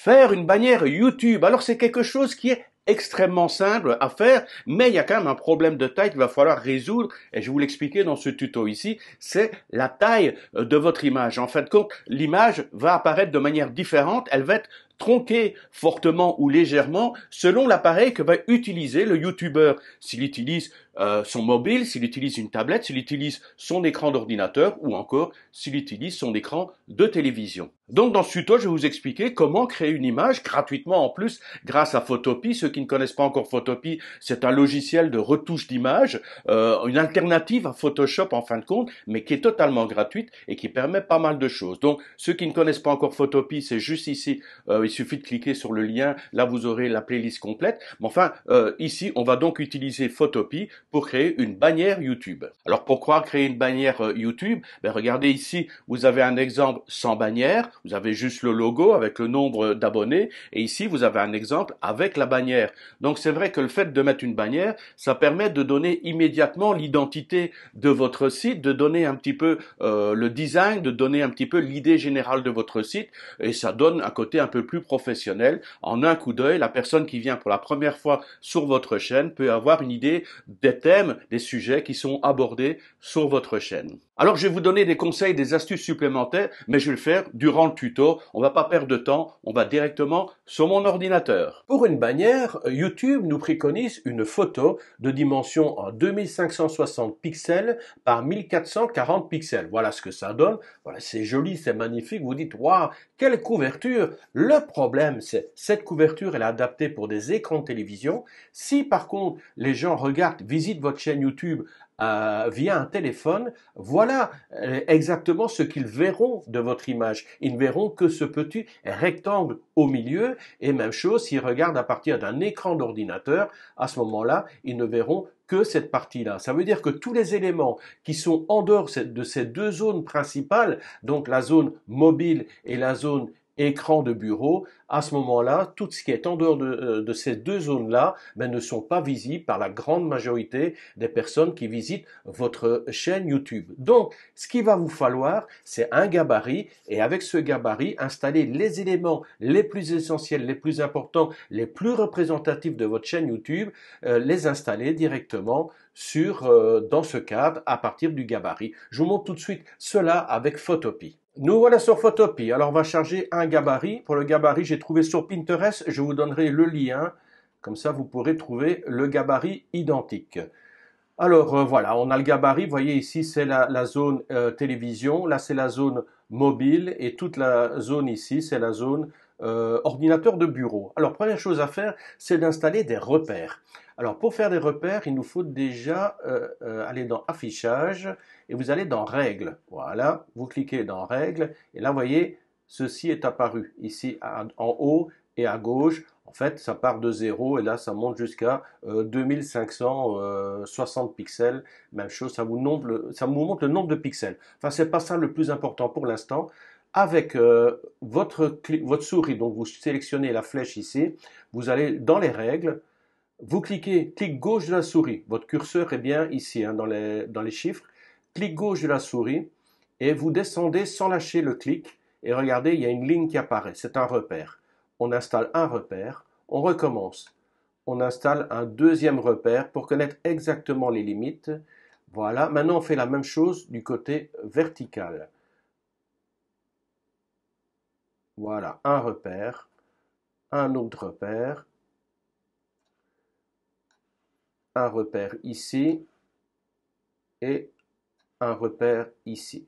Faire une bannière YouTube. Alors c'est quelque chose qui est extrêmement simple à faire, mais il y a quand même un problème de taille qu'il va falloir résoudre, et je vais vous l'expliquer dans ce tuto ici, c'est la taille de votre image. En fin de compte, l'image va apparaître de manière différente, elle va être tronquée fortement ou légèrement selon l'appareil que va utiliser le YouTuber. S'il utilise son mobile, s'il utilise une tablette, s'il utilise son écran d'ordinateur ou encore s'il utilise son écran de télévision. Donc dans ce tuto, je vais vous expliquer comment créer une image gratuitement en plus grâce à Photopea. Ceux qui ne connaissent pas encore Photopea, c'est un logiciel de retouche d'image, une alternative à Photoshop en fin de compte, mais qui est totalement gratuite et qui permet pas mal de choses. Donc ceux qui ne connaissent pas encore Photopea, c'est juste ici, il suffit de cliquer sur le lien, là vous aurez la playlist complète. Mais enfin, ici, on va donc utiliser Photopea pour créer une bannière YouTube. Alors pourquoi créer une bannière YouTube? Ben, regardez ici, vous avez un exemple sans bannière, vous avez juste le logo avec le nombre d'abonnés, et ici vous avez un exemple avec la bannière. Donc c'est vrai que le fait de mettre une bannière, ça permet de donner immédiatement l'identité de votre site, de donner un petit peu le design, de donner un petit peu l'idée générale de votre site, et ça donne un côté un peu plus professionnel. En un coup d'œil, la personne qui vient pour la première fois sur votre chaîne peut avoir une idée des thèmes, des sujets qui sont abordés sur votre chaîne. Alors je vais vous donner des conseils, des astuces supplémentaires, mais je vais le faire durant le tuto. On va pas perdre de temps, on va directement sur mon ordinateur. Pour une bannière, YouTube nous préconise une photo de dimension en 2560 pixels par 1440 pixels. Voilà ce que ça donne. Voilà, c'est joli, c'est magnifique. Vous dites, waouh, quelle couverture! Le problème, c'est cette couverture, elle est adaptée pour des écrans de télévision. Si par contre, les gens regardent, visitent votre chaîne YouTube via un téléphone, voilà exactement ce qu'ils verront de votre image. Ils ne verront que ce petit rectangle au milieu, et même chose s'ils regardent à partir d'un écran d'ordinateur, à ce moment-là, ils ne verront que cette partie-là. Ça veut dire que tous les éléments qui sont en dehors de ces deux zones principales, donc la zone mobile et la zone écran de bureau, à ce moment-là, tout ce qui est en dehors de ces deux zones-là ne sont pas visibles par la grande majorité des personnes qui visitent votre chaîne YouTube. Donc, ce qu'il va vous falloir, c'est un gabarit, et avec ce gabarit, installer les éléments les plus essentiels, les plus importants, les plus représentatifs de votre chaîne YouTube, les installer directement dans ce cadre à partir du gabarit. Je vous montre tout de suite cela avec Photopea. Nous voilà sur Photopea. Alors on va charger un gabarit. Pour le gabarit, j'ai trouvé sur Pinterest. Je vous donnerai le lien. Comme ça, vous pourrez trouver le gabarit identique. Alors voilà, on a le gabarit. Vous voyez ici, c'est la zone télévision. Là, c'est la zone mobile. Et toute la zone ici, c'est la zone ordinateur de bureau. Alors, première chose à faire, c'est d'installer des repères. Alors, pour faire des repères, il nous faut déjà aller dans Affichage et vous allez dans Règles. Voilà, vous cliquez dans Règles et là, vous voyez, ceci est apparu ici en haut et à gauche. En fait, ça part de 0 et là, ça monte jusqu'à 2560 pixels. Même chose, ça vous montre le nombre de pixels. Enfin, c'est pas ça le plus important pour l'instant. Avec votre souris, donc vous sélectionnez la flèche ici, vous allez dans les règles, vous cliquez clic gauche de la souris, votre curseur est bien ici dans les chiffres, clic gauche de la souris et vous descendez sans lâcher le clic et regardez, il y a une ligne qui apparaît, c'est un repère. On installe un repère, on recommence, on installe un deuxième repère pour connaître exactement les limites. Voilà, maintenant on fait la même chose du côté vertical. Voilà, un repère, un autre repère, un repère ici et un repère ici.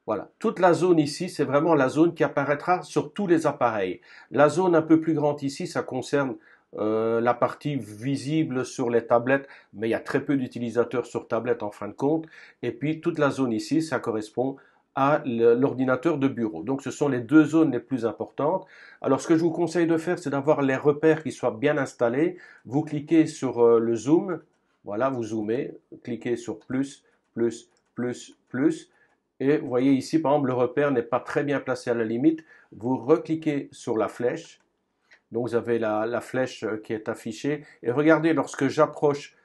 Voilà, toute la zone ici, c'est vraiment la zone qui apparaîtra sur tous les appareils. La zone un peu plus grande ici, ça concerne la partie visible sur les tablettes, mais il y a très peu d'utilisateurs sur tablette en fin de compte. Et puis toute la zone ici, ça correspond à l'ordinateur de bureau. Donc ce sont les deux zones les plus importantes. Alors ce que je vous conseille de faire, c'est d'avoir les repères qui soient bien installés. Vous cliquez sur le zoom, voilà, vous zoomez, cliquez sur plus, plus, plus, plus. Et vous voyez ici, par exemple, le repère n'est pas très bien placé à la limite. Vous recliquez sur la flèche. Donc vous avez la flèche qui est affichée. Et regardez, lorsque j'approche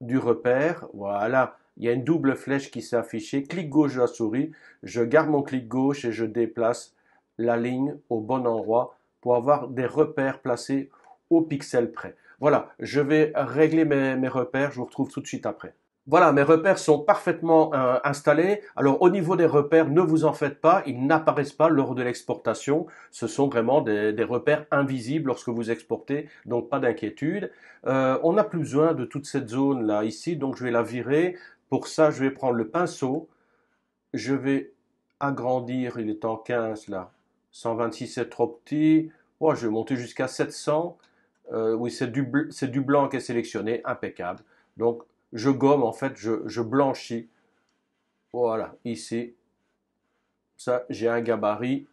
du repère, voilà, il y a une double flèche qui s'est affichée. Clic gauche de la souris, je garde mon clic gauche et je déplace la ligne au bon endroit pour avoir des repères placés au pixel près. Voilà, je vais régler mes repères, je vous retrouve tout de suite après. Voilà, mes repères sont parfaitement installés. Alors au niveau des repères, ne vous en faites pas, ils n'apparaissent pas lors de l'exportation. Ce sont vraiment des repères invisibles lorsque vous exportez, donc pas d'inquiétude. On n'a plus besoin de toute cette zone là ici, donc je vais la virer. Pour ça, je vais prendre le pinceau, je vais agrandir, il est en 15 là, 126 c'est trop petit. Oh, je vais monter jusqu'à 700. Oui, c'est du blanc qui est sélectionné, impeccable. Donc je gomme en fait, je blanchis. Voilà, ici, ça, j'ai un gabarit.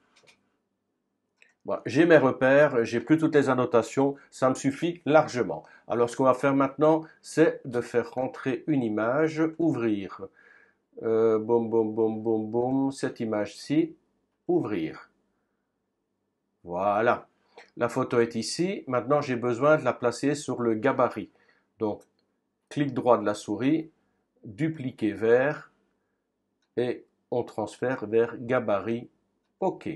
Voilà, j'ai mes repères, j'ai plus toutes les annotations, ça me suffit largement. Alors, ce qu'on va faire maintenant, c'est de faire rentrer une image, ouvrir. Boum, boum, boum, boum, boum, cette image-ci, ouvrir. Voilà. La photo est ici. Maintenant, j'ai besoin de la placer sur le gabarit. Donc, clic droit de la souris, dupliquer vers, et on transfère vers gabarit. OK.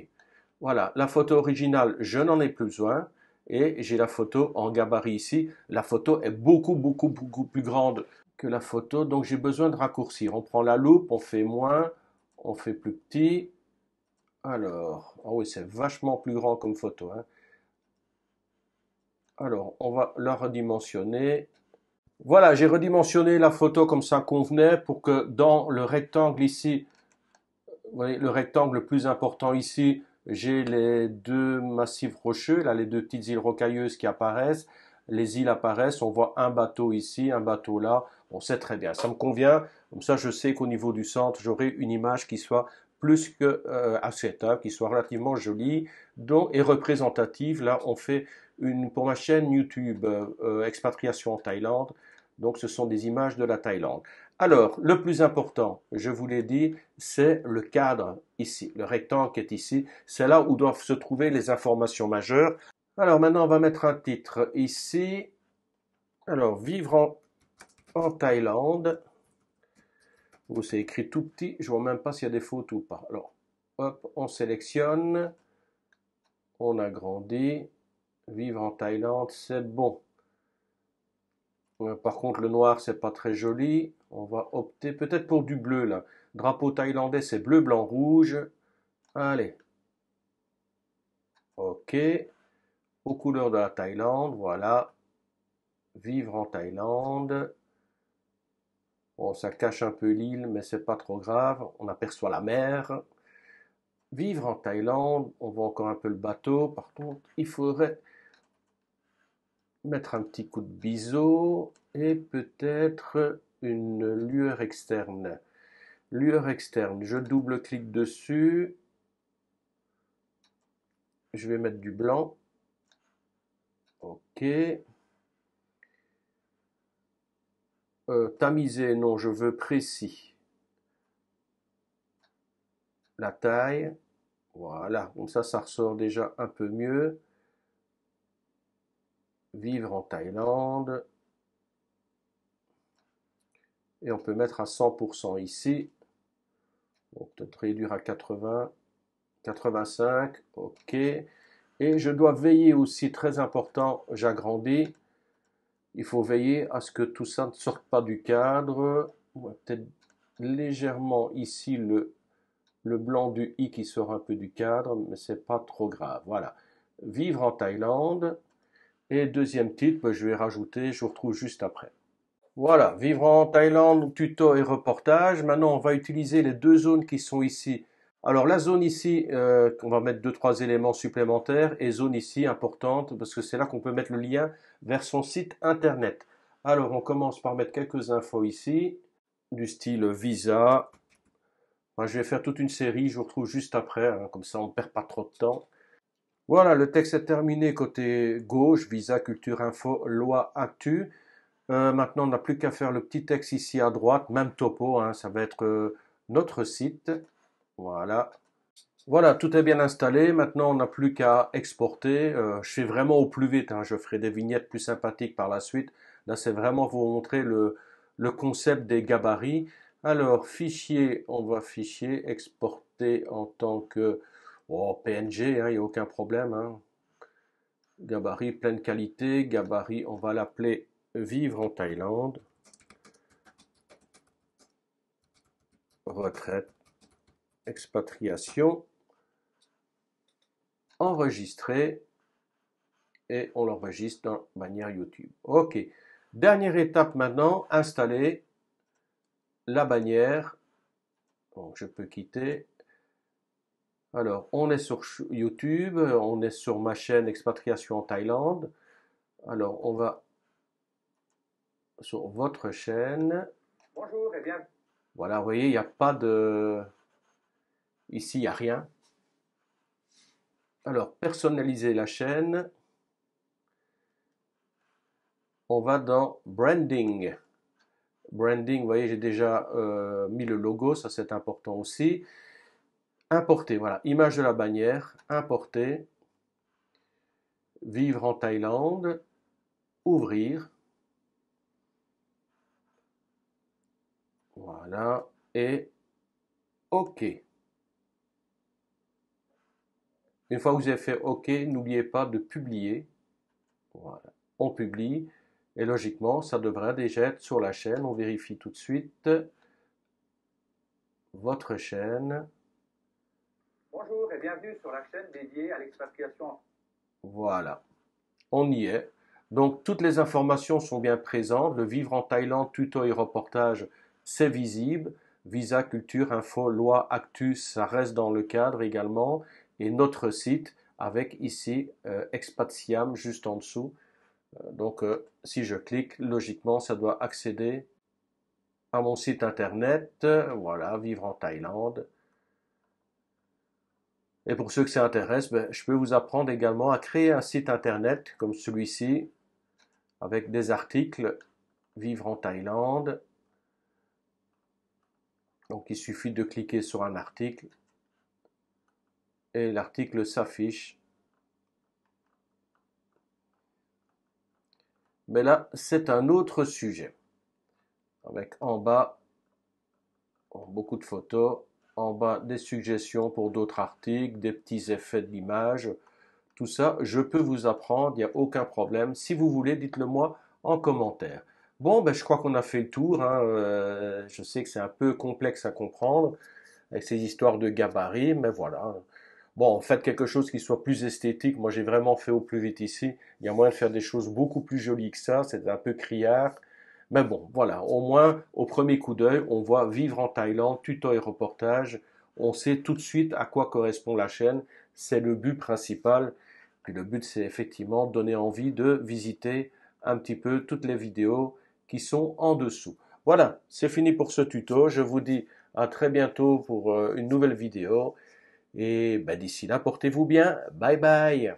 Voilà, la photo originale, je n'en ai plus besoin. Et j'ai la photo en gabarit ici. La photo est beaucoup, beaucoup, beaucoup plus grande que la photo. Donc j'ai besoin de raccourcir. On prend la loupe, on fait moins, on fait plus petit. Alors, oh oui, c'est vachement plus grand comme photo, hein. Alors, on va la redimensionner. Voilà, j'ai redimensionné la photo comme ça convenait pour que dans le rectangle ici, vous voyez, le rectangle le plus important ici, j'ai les deux massifs rocheux, là, les deux petites îles rocailleuses qui apparaissent. Les îles apparaissent, on voit un bateau ici, un bateau là. On sait très bien, ça me convient. Comme ça, je sais qu'au niveau du centre, j'aurai une image qui soit plus que acceptable, qui soit relativement jolie, dont est représentative. Là, on fait pour ma chaîne YouTube Expatriation en Thaïlande. Donc, ce sont des images de la Thaïlande. Alors, le plus important, je vous l'ai dit, c'est le cadre ici, le rectangle qui est ici. C'est là où doivent se trouver les informations majeures. Alors maintenant, on va mettre un titre ici. Alors, vivre en Thaïlande. Où c'est écrit tout petit, je ne vois même pas s'il y a des fautes ou pas. Alors, hop, on sélectionne. On agrandit. Vivre en Thaïlande, c'est bon. Par contre, le noir, c'est pas très joli. On va opter peut-être pour du bleu, là. Drapeau thaïlandais, c'est bleu, blanc, rouge. Allez. OK. Aux couleurs de la Thaïlande, voilà. Vivre en Thaïlande. Bon, ça cache un peu l'île, mais c'est pas trop grave. On aperçoit la mer. Vivre en Thaïlande, on voit encore un peu le bateau. Par contre, il faudrait mettre un petit coup de biseau et peut-être une lueur externe. Lueur externe, je double-clique dessus. Je vais mettre du blanc. OK. Tamiser, non, je veux précis. La taille. Voilà, comme ça ressort déjà un peu mieux. Vivre en Thaïlande. Et on peut mettre à 100% ici. On peut peut-être réduire à 80, 85, OK. Et je dois veiller aussi, très important, j'agrandis. Il faut veiller à ce que tout ça ne sorte pas du cadre. Peut-être légèrement ici le blanc du i qui sort un peu du cadre, mais c'est pas trop grave. Voilà. Vivre en Thaïlande. Et deuxième titre, je vais rajouter, je vous retrouve juste après. Voilà, vivre en Thaïlande, tuto et reportage. Maintenant, on va utiliser les deux zones qui sont ici. Alors, la zone ici, on va mettre deux, trois éléments supplémentaires. Et zone ici, importante, parce que c'est là qu'on peut mettre le lien vers son site internet. Alors, on commence par mettre quelques infos ici, du style visa. Moi, je vais faire toute une série, je vous retrouve juste après, hein, comme ça on ne perd pas trop de temps. Voilà, le texte est terminé côté gauche, visa, culture, info, loi, actu. Maintenant, on n'a plus qu'à faire le petit texte ici à droite, même topo, hein, ça va être notre site. Voilà. Voilà, tout est bien installé. Maintenant, on n'a plus qu'à exporter. Je fais vraiment au plus vite, hein, je ferai des vignettes plus sympathiques par la suite. Là, c'est vraiment pour vous montrer le concept des gabarits. Alors, fichier, on va fichier, exporter en tant que... Oh, PNG, il n'y a aucun problème. Hein. Gabarit, pleine qualité. Gabarit, on va l'appeler Vivre en Thaïlande. Retraite, expatriation. Enregistrer. Et on l'enregistre dans bannière YouTube. Ok. Dernière étape maintenant, installer la bannière. Donc, je peux quitter. Alors, on est sur YouTube, on est sur ma chaîne Expatriation en Thaïlande. Alors, on va sur votre chaîne. Bonjour et bien. Voilà, vous voyez, il n'y a pas de... Ici, il n'y a rien. Alors, personnaliser la chaîne. On va dans Branding. Branding, vous voyez, j'ai déjà mis le logo, ça c'est important aussi. Importer, voilà, image de la bannière, importer. Vivre en Thaïlande, ouvrir. Voilà, et OK. Une fois que vous avez fait OK, n'oubliez pas de publier. Voilà, on publie. Et logiquement, ça devrait déjà être sur la chaîne. On vérifie tout de suite. Votre chaîne. Bonjour et bienvenue sur la chaîne dédiée à l'expatriation. Voilà, on y est. Donc, toutes les informations sont bien présentes. Le Vivre en Thaïlande, tuto et reportage, c'est visible. Visa, culture, info, loi, actus, ça reste dans le cadre également. Et notre site avec ici Expat-Siam juste en dessous. Donc, si je clique, logiquement, ça doit accéder à mon site internet. Voilà, Vivre en Thaïlande. Et pour ceux que ça intéresse, je peux vous apprendre également à créer un site internet comme celui-ci, avec des articles, Vivre en Thaïlande. Donc il suffit de cliquer sur un article et l'article s'affiche. Mais là, c'est un autre sujet. Avec en bas, beaucoup de photos, en bas des suggestions pour d'autres articles, des petits effets de l'image. Tout ça, je peux vous apprendre, il n'y a aucun problème. Si vous voulez, dites-le moi en commentaire. Bon, je crois qu'on a fait le tour. Hein. Je sais que c'est un peu complexe à comprendre avec ces histoires de gabarit, mais voilà. Bon, faites quelque chose qui soit plus esthétique. Moi, j'ai vraiment fait au plus vite ici. Il y a moyen de faire des choses beaucoup plus jolies que ça. C'est un peu criard. Mais bon, voilà. Au moins, au premier coup d'œil, on voit Vivre en Thaïlande, tuto et reportage. On sait tout de suite à quoi correspond la chaîne. C'est le but principal. Puis le but, c'est effectivement donner envie de visiter un petit peu toutes les vidéos qui sont en dessous. Voilà, c'est fini pour ce tuto. Je vous dis à très bientôt pour une nouvelle vidéo. Et d'ici là, portez-vous bien. Bye bye.